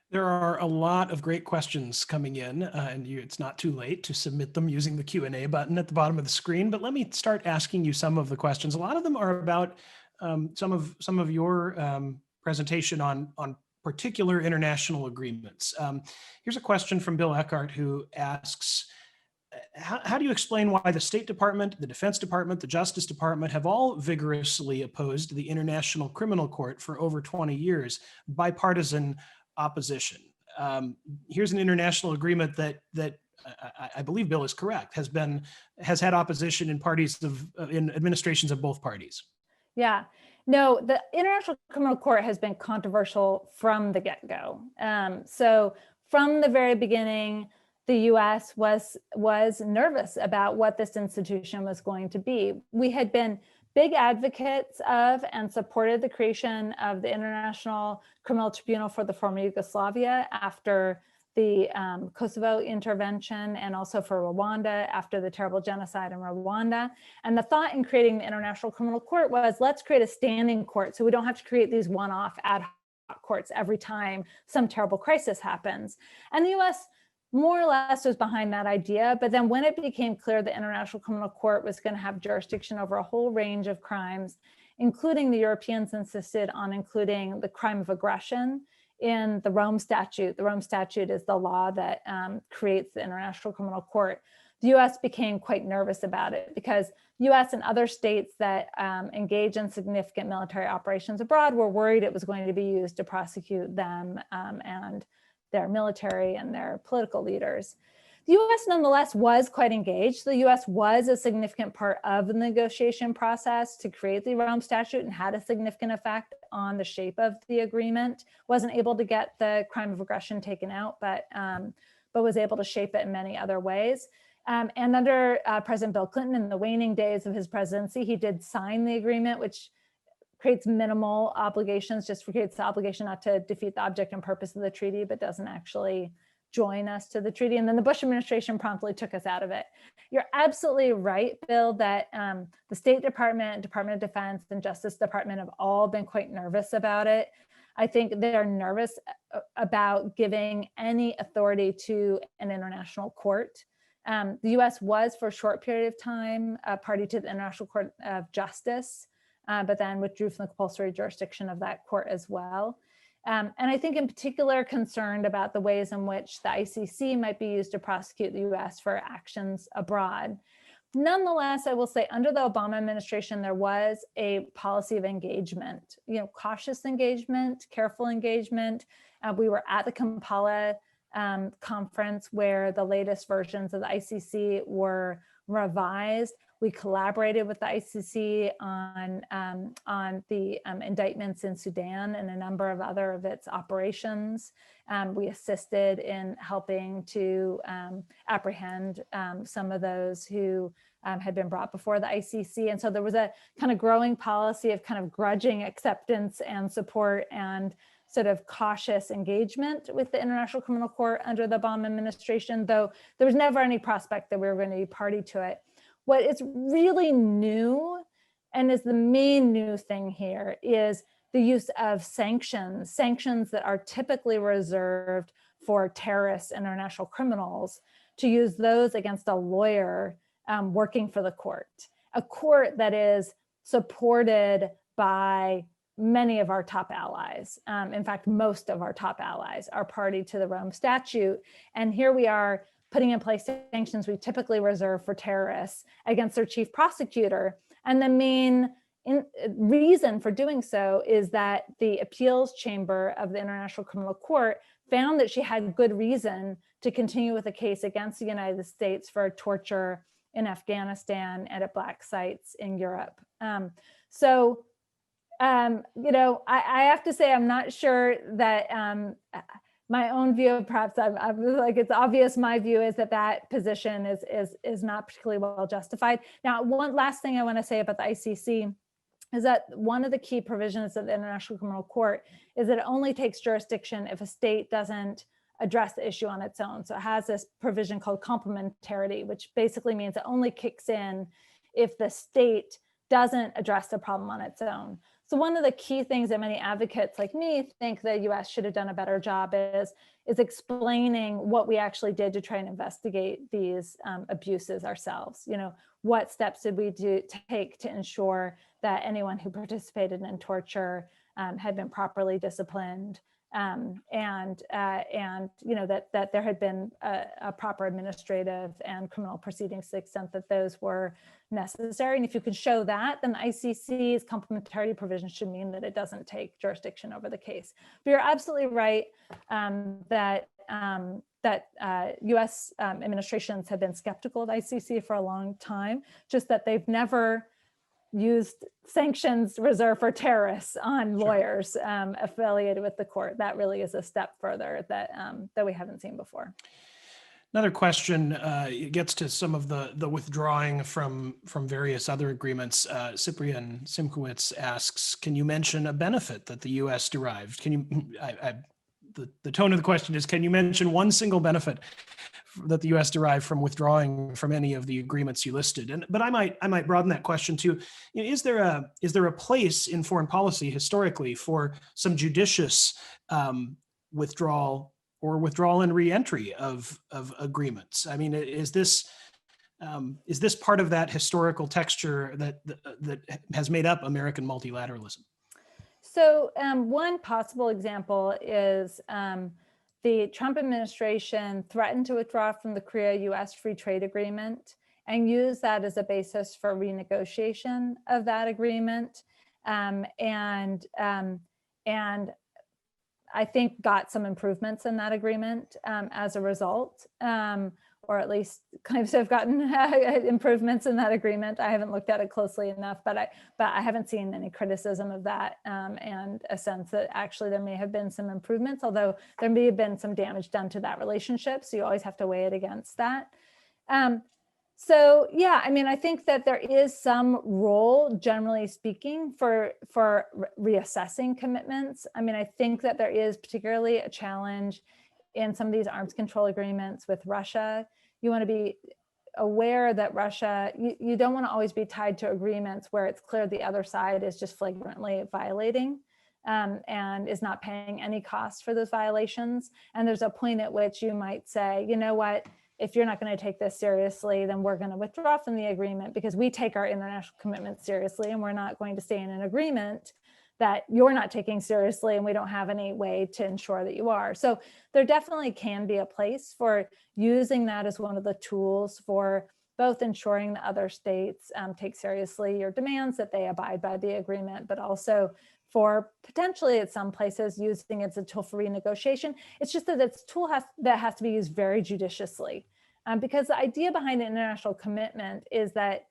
Speaker 2: There are a lot of great questions coming in, and it's not too late to submit them using the Q&A button at the bottom of the screen. But let me start asking you some of the questions. A lot of them are about some of your presentation on particular international agreements. Here's a question from Bill Eckhart, who asks, how do you explain why the State Department, the Defense Department, the Justice Department have all vigorously opposed the International Criminal Court for over 20 years, bipartisan opposition? Here's an international agreement that I believe Bill is correct, has had opposition in administrations of both parties.
Speaker 3: Yeah, no, the International Criminal Court has been controversial from the get-go. So from the very beginning, the US was nervous about what this institution was going to be. We had been big advocates of and supported the creation of the International Criminal Tribunal for the former Yugoslavia after the Kosovo intervention, and also for Rwanda after the terrible genocide in Rwanda. And the thought in creating the International Criminal Court was, let's create a standing court so we don't have to create these one-off ad hoc courts every time some terrible crisis happens. And the US more or less was behind that idea. But then when it became clear the International Criminal Court was going to have jurisdiction over a whole range of crimes, including the Europeans insisted on including the crime of aggression in the Rome Statute. The Rome Statute is the law that creates the International Criminal Court. The US became quite nervous about it because US and other states that engage in significant military operations abroad were worried it was going to be used to prosecute them and their military and their political leaders. The US nonetheless was quite engaged. The US was a significant part of the negotiation process to create the Rome Statute and had a significant effect on the shape of the agreement. Wasn't able to get the crime of aggression taken out, but was able to shape it in many other ways. And under President Bill Clinton, in the waning days of his presidency, he did sign the agreement, which creates minimal obligations, just creates the obligation not to defeat the object and purpose of the treaty, but doesn't actually join us to the treaty. And then the Bush administration promptly took us out of it. You're absolutely right, Bill, that the State Department, Department of Defense, and Justice Department have all been quite nervous about it. I think they're nervous about giving any authority to an international court. The US was for a short period of time a party to the International Court of Justice, but then withdrew from the compulsory jurisdiction of that court as well. And I think in particular concerned about the ways in which the ICC might be used to prosecute the US for actions abroad. Nonetheless, I will say under the Obama administration, there was a policy of engagement, cautious engagement, careful engagement. We were at the Kampala conference where the latest versions of the ICC were revised. We collaborated with the ICC on the indictments in Sudan and a number of other of its operations. We assisted in helping to apprehend some of those who had been brought before the ICC. And so there was a kind of growing policy of kind of grudging acceptance and support and sort of cautious engagement with the International Criminal Court under the Obama administration, though there was never any prospect that we were going to be party to it. What is really new, and is the main new thing here, is the use of sanctions that are typically reserved for terrorists, international criminals, to use those against a lawyer working for the court, a court that is supported by many of our top allies. In fact, most of our top allies are party to the Rome Statute. And here we are putting in place sanctions we typically reserve for terrorists against their chief prosecutor. And the main reason for doing so is that the appeals chamber of the International Criminal Court found that she had good reason to continue with a case against the United States for torture in Afghanistan and at Black sites in Europe. I have to say, I'm not sure that my own view, perhaps I'm like, it's obvious my view is that position is not particularly well justified. Now, one last thing I want to say about the ICC is that one of the key provisions of the International Criminal Court is that it only takes jurisdiction if a state doesn't address the issue on its own. So it has this provision called complementarity, which basically means it only kicks in if the state doesn't address the problem on its own. So one of the key things that many advocates like me think the US should have done a better job is explaining what we actually did to try and investigate these abuses ourselves. What steps did we take to ensure that anyone who participated in torture had been properly disciplined, and that there had been a proper administrative and criminal proceedings to the extent that those were necessary. And if you can show that, then the ICC's complementarity provision should mean that it doesn't take jurisdiction over the case. But you're absolutely right that US administrations have been skeptical of the ICC for a long time, just that they've never used sanctions reserved for terrorists on lawyers affiliated with the court. That really is a step further that we haven't seen before.
Speaker 2: Another question, it gets to some of the withdrawing from various other agreements. Cyprian Simkowitz asks, can you mention a benefit that the US derived? Can you, the tone of the question is, can you mention one single benefit that the US derived from withdrawing from any of the agreements you listed? But I might broaden that question to, is there a place in foreign policy historically for some judicious withdrawal and re-entry of agreements? I mean, is this part of that historical texture that has made up American multilateralism?
Speaker 3: So one possible example is the Trump administration threatened to withdraw from the Korea-US Free Trade Agreement and use that as a basis for renegotiation of that agreement, and I think got some improvements in that agreement as a result, or at least kind of have gotten improvements in that agreement. I haven't looked at it closely enough, but I haven't seen any criticism of that, and a sense that actually there may have been some improvements, although there may have been some damage done to that relationship. So you always have to weigh it against that. So yeah, I mean, I think that there is some role, generally speaking, for reassessing commitments. I mean, I think that there is particularly a challenge in some of these arms control agreements with Russia. You want to be aware that Russia, you don't want to always be tied to agreements where it's clear the other side is just flagrantly violating and is not paying any cost for those violations. And there's a point at which you might say, you know what, if you're not going to take this seriously, then we're going to withdraw from the agreement because we take our international commitments seriously, and we're not going to stay in an agreement that you're not taking seriously, and we don't have any way to ensure that you are. So there definitely can be a place for using that as one of the tools for both ensuring that other states take seriously your demands, that they abide by the agreement, but also for potentially at some places using it as a tool for renegotiation. It's just that it's a tool that has to be used very judiciously, because the idea behind the international commitment is that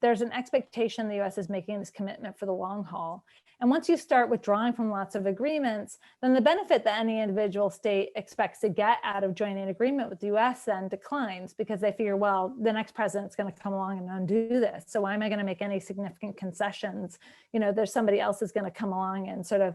Speaker 3: there's an expectation the US is making this commitment for the long haul. And once you start withdrawing from lots of agreements, then the benefit that any individual state expects to get out of joining an agreement with the US then declines, because they figure, well, the next president's going to come along and undo this. So why am I going to make any significant concessions? You know, there's somebody else is going to come along and sort of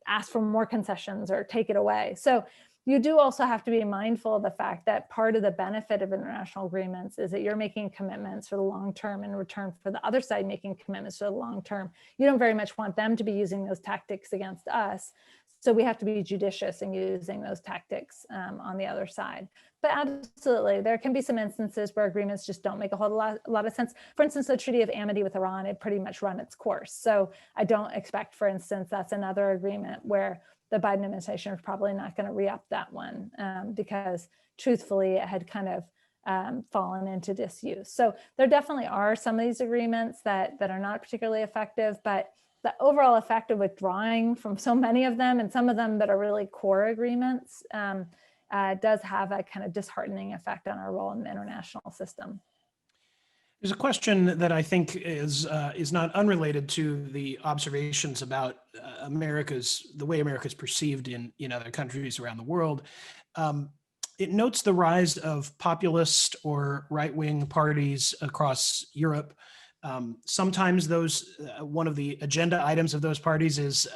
Speaker 3: ask for more concessions or take it away. So you do also have to be mindful of the fact that part of the benefit of international agreements is that you're making commitments for the long term in return for the other side making commitments for the long term. You don't very much want them to be using those tactics against us. So we have to be judicious in using those tactics on the other side. But absolutely, there can be some instances where agreements just don't make a whole lot of sense. For instance, the Treaty of Amity with Iran, it pretty much run its course. So I don't expect, for instance, that's another agreement where the Biden administration is probably not going to re-up that one because truthfully, it had kind of fallen into disuse. So there definitely are some of these agreements that are not particularly effective, but the overall effect of withdrawing from so many of them, and some of them that are really core agreements, does have a kind of disheartening effect on our role in the international system.
Speaker 2: There's a question that I think is not unrelated to the observations about the way America is perceived in other countries around the world. It notes the rise of populist or right-wing parties across Europe. Sometimes one of the agenda items of those parties is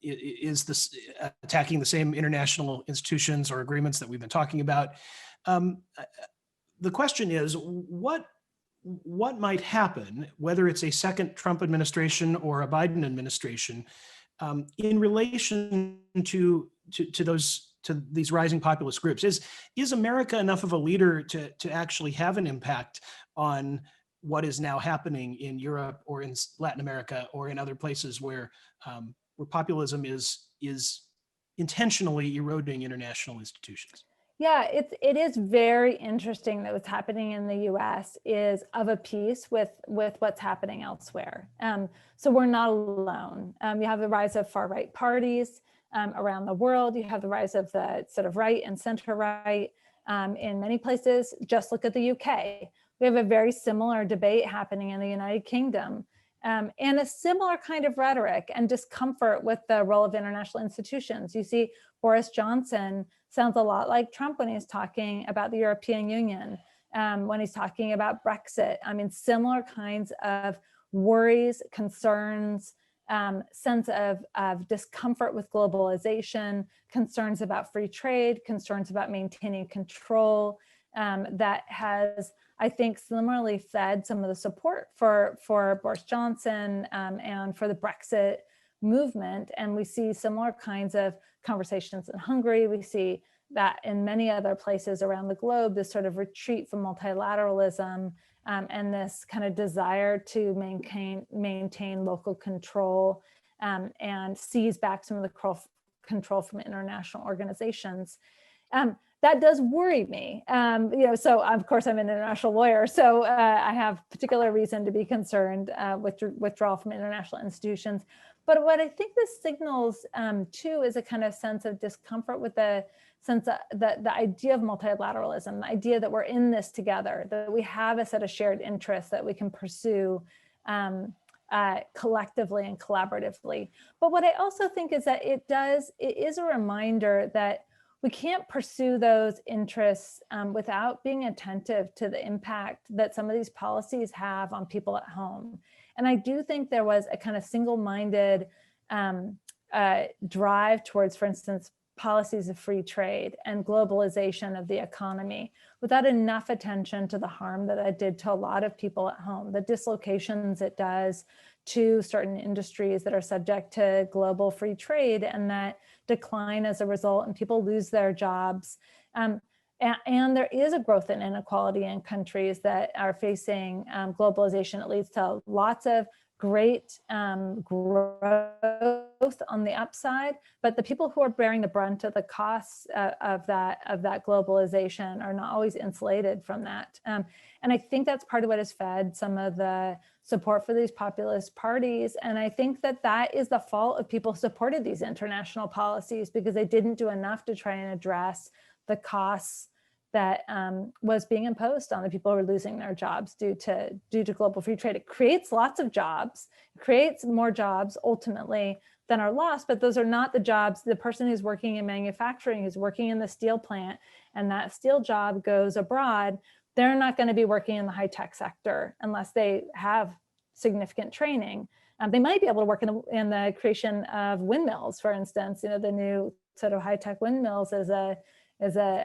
Speaker 2: this attacking the same international institutions or agreements that we've been talking about. The question is, what might happen, whether it's a second Trump administration or a Biden administration, in relation to these rising populist groups? Is America enough of a leader to actually have an impact on what is now happening in Europe or in Latin America or in other places where populism is intentionally eroding international institutions?
Speaker 3: Yeah, it is very interesting that what's happening in the US is of a piece with what's happening elsewhere. So we're not alone. You have the rise of far-right parties around the world. You have the rise of the sort of right and center-right in many places. Just look at the UK. We have a very similar debate happening in the United Kingdom. And a similar kind of rhetoric and discomfort with the role of international institutions. You see Boris Johnson sounds a lot like Trump when he's talking about the European Union, when he's talking about Brexit. I mean, similar kinds of worries, concerns, sense of discomfort with globalization, concerns about free trade, concerns about maintaining control, that has, I think, similarly fed some of the support for Boris Johnson and for the Brexit movement. And we see similar kinds of conversations in Hungary. We see that in many other places around the globe, this sort of retreat from multilateralism and this kind of desire to maintain local control and seize back some of the control from international organizations. That does worry me. So of course I'm an international lawyer, so I have particular reason to be concerned with withdrawal from international institutions. But what I think this signals too is a kind of sense of discomfort with the sense that the idea of multilateralism, the idea that we're in this together, that we have a set of shared interests that we can pursue collectively and collaboratively. But what I also think is that it is a reminder that we can't pursue those interests without being attentive to the impact that some of these policies have on people at home. And I do think there was a kind of single-minded drive towards, for instance, policies of free trade and globalization of the economy without enough attention to the harm that it did to a lot of people at home, the dislocations it does to certain industries that are subject to global free trade and that decline as a result, and people lose their jobs. And there is a growth in inequality in countries that are facing globalization. It leads to lots of great growth on the upside, but the people who are bearing the brunt of the costs of that globalization are not always insulated from that. And I think that's part of what has fed some of the support for these populist parties. And I think that that is the fault of people who supported these international policies, because they didn't do enough to try and address the costs that was being imposed on the people who are losing their jobs due to global free trade. It creates lots of jobs, creates more jobs ultimately than are lost, but those are not the jobs. The person who's working in manufacturing, who's working in the steel plant, and that steel job goes abroad, they're not going to be working in the high-tech sector unless they have significant training. They might be able to work in the creation of windmills, for instance. You know, the new sort of high-tech windmills is a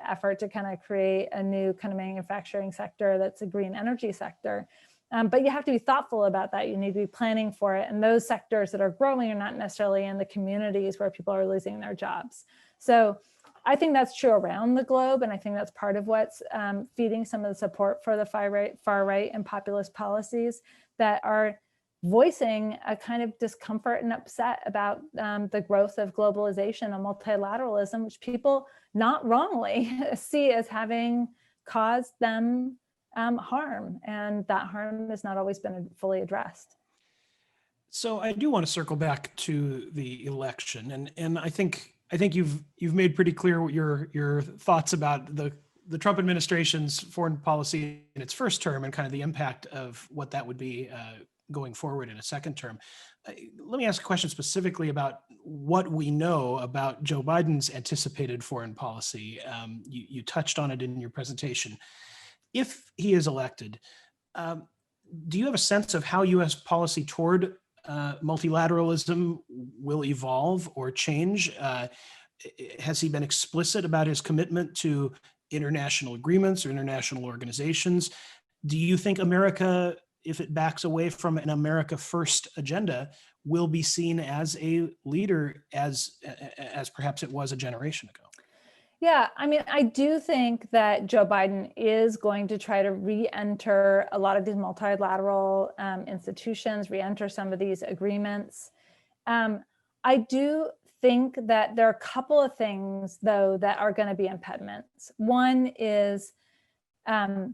Speaker 3: effort to kind of create a new kind of manufacturing sector that's a green energy sector. But you have to be thoughtful about that. You need to be planning for it. And those sectors that are growing are not necessarily in the communities where people are losing their jobs. So I think that's true around the globe. And I think that's part of what's feeding some of the support for the far right and populist policies that are voicing a kind of discomfort and upset about the growth of globalization and multilateralism, which people not wrongly see as having caused them harm. And that harm has not always been fully addressed.
Speaker 2: So I do want to circle back to the election, and I think you've made pretty clear your thoughts about the Trump administration's foreign policy in its first term and kind of the impact of what that would be going forward in a second term. Let me ask a question specifically about what we know about Joe Biden's anticipated foreign policy. You touched on it in your presentation. If he is elected, do you have a sense of how U.S. policy toward multilateralism will evolve or change? Has he been explicit about his commitment to international agreements or international organizations? Do you think America, if it backs away from an America First agenda, will be seen as a leader as perhaps it was a generation ago?
Speaker 3: Yeah, I mean, I do think that Joe Biden is going to try to re-enter a lot of these multilateral institutions, re-enter some of these agreements. I do think that there are a couple of things, though, that are going to be impediments. One is I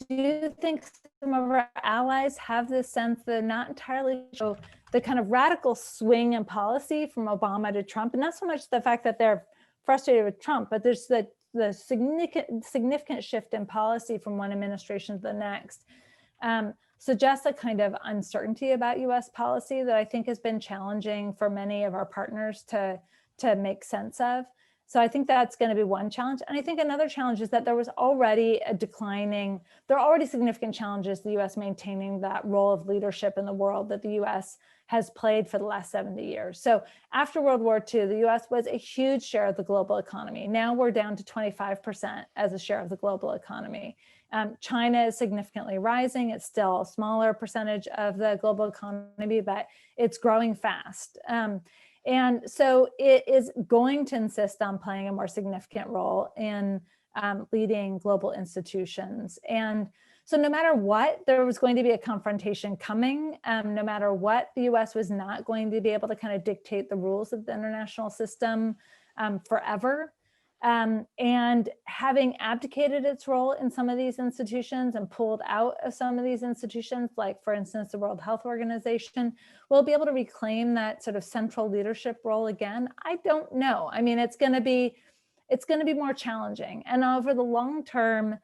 Speaker 3: do think some of our allies have this sense that they're not entirely sure the kind of radical swing in policy from Obama to Trump, and not so much the fact that they're frustrated with Trump, but there's the significant shift in policy from one administration to the next, suggests a kind of uncertainty about U.S. policy that I think has been challenging for many of our partners to make sense of. So I think that's going to be one challenge. And I think another challenge is that there are already significant challenges, the US maintaining that role of leadership in the world that the US has played for the last 70 years. So after World War II, the US was a huge share of the global economy. Now we're down to 25% as a share of the global economy. China is significantly rising. It's still a smaller percentage of the global economy, but it's growing fast. And so it is going to insist on playing a more significant role in leading global institutions. And so no matter what, there was going to be a confrontation coming. No matter what, the US was not going to be able to kind of dictate the rules of the international system forever. And having abdicated its role in some of these institutions and pulled out of some of these institutions, like for instance, the World Health Organization, will be able to reclaim that sort of central leadership role again? I don't know. I mean, it's going to be more challenging. And over the long term,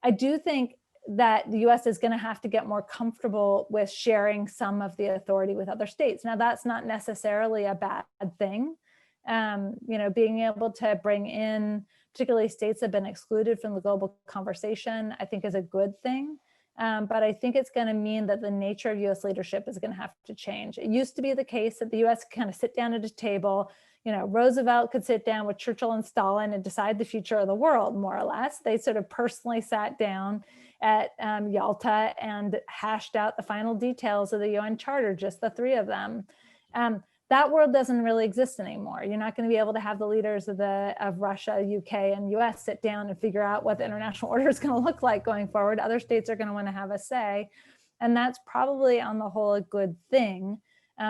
Speaker 3: I do think that the US is going to have to get more comfortable with sharing some of the authority with other states. Now, that's not necessarily a bad thing. Being able to bring in particularly states that have been excluded from the global conversation, I think is a good thing. But I think it's going to mean that the nature of US leadership is going to have to change. It used to be the case that the US kind of sit down at a table, Roosevelt could sit down with Churchill and Stalin and decide the future of the world, more or less. They sort of personally sat down at Yalta and hashed out the final details of the UN Charter, just the three of them. That world doesn't really exist anymore. You're not going to be able to have the leaders of Russia, UK, and US sit down and figure out what the international order is going to look like going forward. Other states are going to want to have a say. And that's probably on the whole a good thing.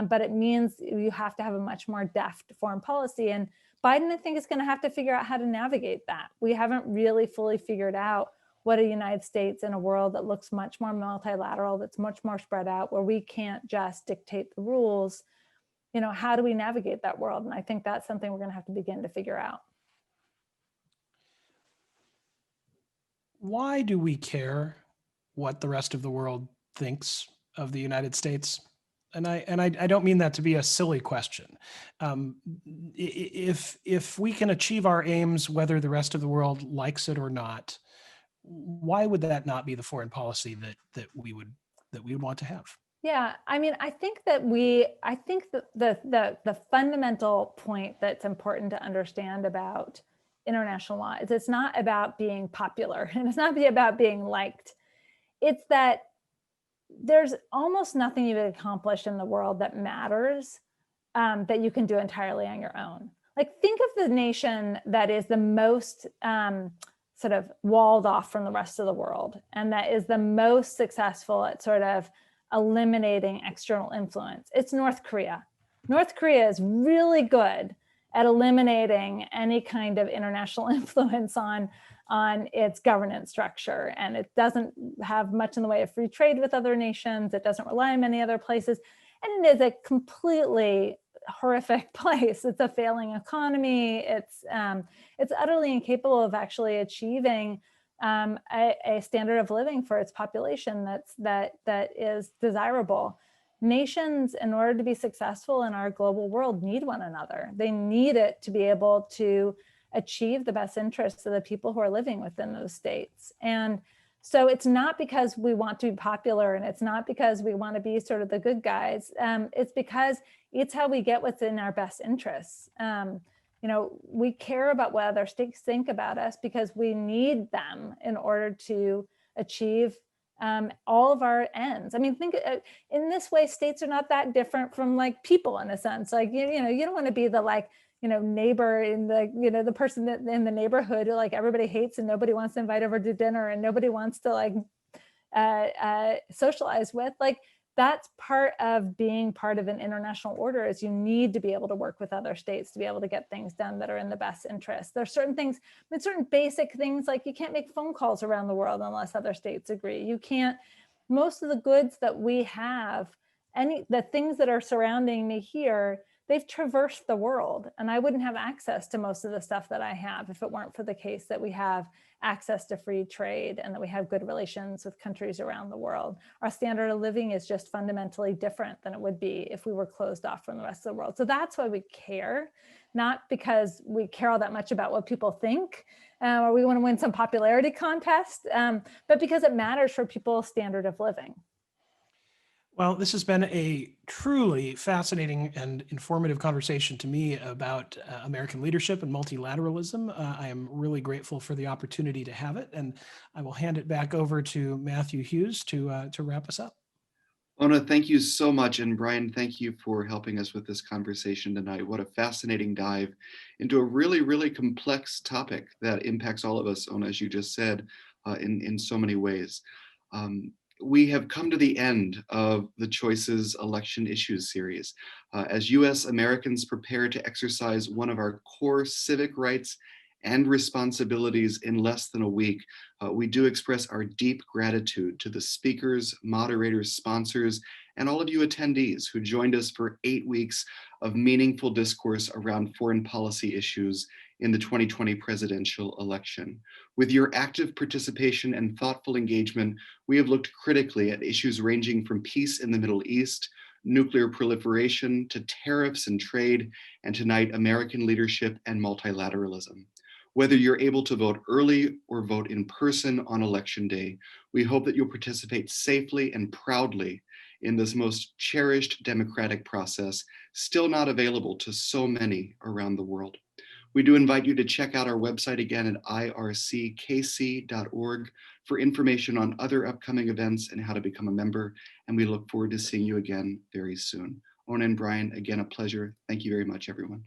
Speaker 3: But it means you have to have a much more deft foreign policy. And Biden, I think, is going to have to figure out how to navigate that. We haven't really fully figured out what a United States in a world that looks much more multilateral, that's much more spread out, where we can't just dictate the rules. How do we navigate that world? And I think that's something we're going to have to begin to figure out.
Speaker 2: Why do we care what the rest of the world thinks of the United States? And I don't mean that to be a silly question. If we can achieve our aims, whether the rest of the world likes it or not, why would that not be the foreign policy that we would want to have?
Speaker 3: Yeah, I think that the fundamental point that's important to understand about international law is it's not about being popular and it's not about being liked. It's that there's almost nothing you've accomplished in the world that matters that you can do entirely on your own. Like, think of the nation that is the most sort of walled off from the rest of the world and that is the most successful at sort of eliminating external influence. It's North Korea. North Korea is really good at eliminating any kind of international influence on its governance structure. And it doesn't have much in the way of free trade with other nations. It doesn't rely on many other places. And it is a completely horrific place. It's a failing economy. It's utterly incapable of actually achieving a standard of living for its population that is desirable. Nations, in order to be successful in our global world, need one another. They need it to be able to achieve the best interests of the people who are living within those states. And so it's not because we want to be popular and it's not because we want to be sort of the good guys. It's because it's how we get what's in our best interests. We care about what other states think about us because we need them in order to achieve all of our ends. Think in this way, states are not that different from like people in a sense. Like, you don't want to be the neighbor in the person that in the neighborhood who like everybody hates and nobody wants to invite over to dinner and nobody wants to socialize with. Like, that's part of being part of an international order is you need to be able to work with other states to be able to get things done that are in the best interest. There's certain things, certain basic things like you can't make phone calls around the world unless other states agree. You can't, most of the goods that we have, the things that are surrounding me here, they've traversed the world and I wouldn't have access to most of the stuff that I have if it weren't for the case that we have access to free trade and that we have good relations with countries around the world. Our standard of living is just fundamentally different than it would be if we were closed off from the rest of the world. So that's why we care, not because we care all that much about what people think or we want to win some popularity contest, but because it matters for people's standard of living.
Speaker 2: Well, this has been a truly fascinating and informative conversation to me about American leadership and multilateralism. I am really grateful for the opportunity to have it, and I will hand it back over to Matthew Hughes to wrap us up.
Speaker 1: Oona, thank you so much. And Brian, thank you for helping us with this conversation tonight. What a fascinating dive into a really, really complex topic that impacts all of us, Oona, as you just said, in so many ways. We have come to the end of the Choices Election Issues series. As US Americans prepare to exercise one of our core civic rights and responsibilities in less than a week, we do express our deep gratitude to the speakers, moderators, sponsors, and all of you attendees who joined us for 8 weeks of meaningful discourse around foreign policy issues in the 2020 presidential election. With your active participation and thoughtful engagement, we have looked critically at issues ranging from peace in the Middle East, nuclear proliferation, to tariffs and trade, and tonight, American leadership and multilateralism. Whether you're able to vote early or vote in person on Election Day, we hope that you'll participate safely and proudly in this most cherished democratic process, still not available to so many around the world. We do invite you to check out our website again at irckc.org for information on other upcoming events and how to become a member. And we look forward to seeing you again very soon. Oona and Brian, again, a pleasure. Thank you very much, everyone.